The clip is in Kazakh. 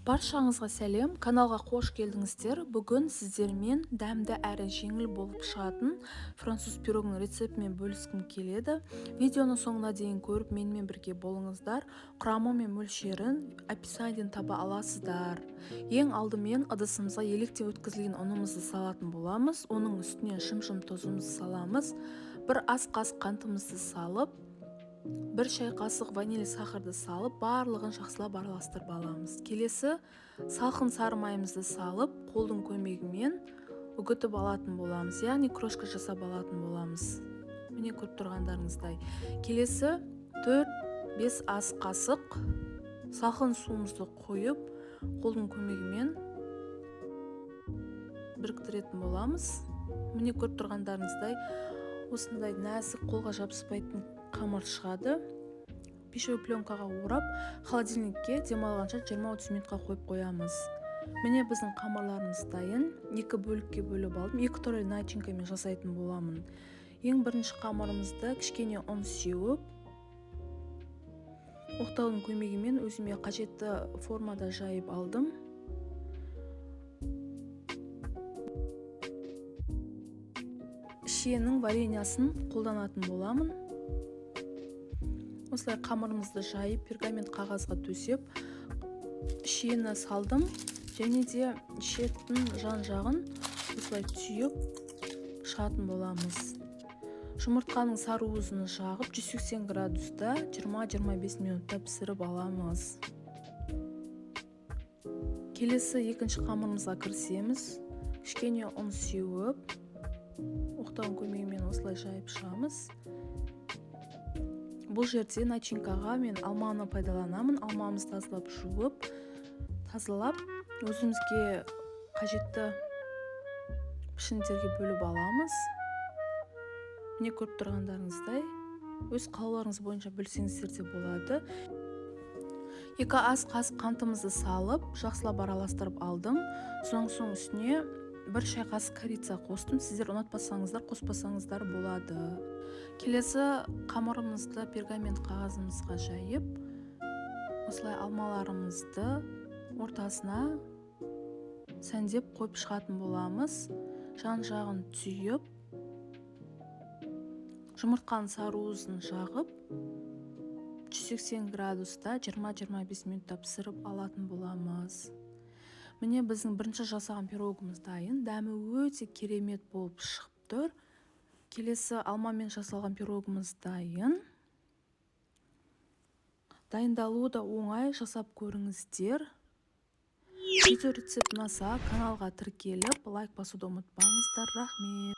Баршаңызға сәлем, каналға қош келдіңіздер. Бүгін сіздермен дәмді әрі жеңіл болып шығатын француз пирогының рецептімен бөліскім келеді. Видеоны соңына дейін көріп, менімен бірге болыңыздар. Құрамы мен мөлшерін описаниеден таба аласыздар. Ең алдымен ыдысымызға електен өткізілген ұнымызды салатын боламыз. Оның үстіне шым-шым тұзымызды саламыз. Бір ас қасық қантымызды салып, бір шай қасық ваниль сахарды салып, барлығын жақсылап араластырып аламыз. Келесі салқын сары майымызды салып, қолдың көмегімен үгітіп алатын боламыз, яғни крошка жасап алатын боламыз. Міне көріп тұрғандарыңыздай. Келесі 4-5 ас қасық салқын суымызды қойып, қолдың көмегімен біріктіретін боламыз. Міне көріп тұрғандарыңыздай, осындай нәзік, қолға жабыспайтын қамыр шығады. Пищевой пленкаға орап, холодильникке демалғанша 20-30 минутқа қойып қоямыз. Міне біздің қамырларымыз дайын. 2 бөлікке бөліп алдым. 2 түрлі начинкамен жасайтын боламын. Ең бірінші қамырымызды кішкене ұн сеуіп, оқтаудың көмегімен өзіме қажетті формада жайып алдым. Шиенің вареньясын қолданатын боламын. Осылай қамырымызды жайып, пергамент қағазға төсеп, шиені салдым, және де шеттің жан-жағын осылай түйіп шығатын боламыз. Жұмыртқаның сары-уызын жағып, 180 градуста 20-25 минутта пісіріп аламыз. Келесі екінші қамырымызға кірісеміз. Кішкене ұн сеуіп, оқтаудың көмегімен осылай жайып шығамыз. Бұл жерде начинкаға мен алманы пайдаланамын. Алмамызды тазалап жуып, өзімізге қажетті пішіндерге бөліп аламыз. Міне көріп тұрғандарыңыздай, өз қалауларыңыз бойынша бөлсеңіздер де болады. 2 ас қасық қантымызды салып, жақсылап араластырып алдым. Соң үстіне 1 шай қасық корица қостым. Сіздер ұнатпасаңыздар, қоспасаңыздар болады. Келесі қамырымызды пергамент қағазымызға жайып, осылай алмаларымызды ортасына сәндеп қойып шығатын боламыз. Жан-жағын түйіп, жұмыртқаның сары-уызын жағып, 180 градуста 20-25 минутта пісіріп алатын боламыз. Міне біздің бірінші жасаған пирогымыз дайын. Дәмі өте керемет болып шығып тұр. Келесі алмамен жасалған пирогымыз дайын. Дайындалуы да оңай, жасап көріңіздер. Видео рецепт ұнаса, каналға тіркеліп, лайк басуды ұмытпаңыздар. Рахмет.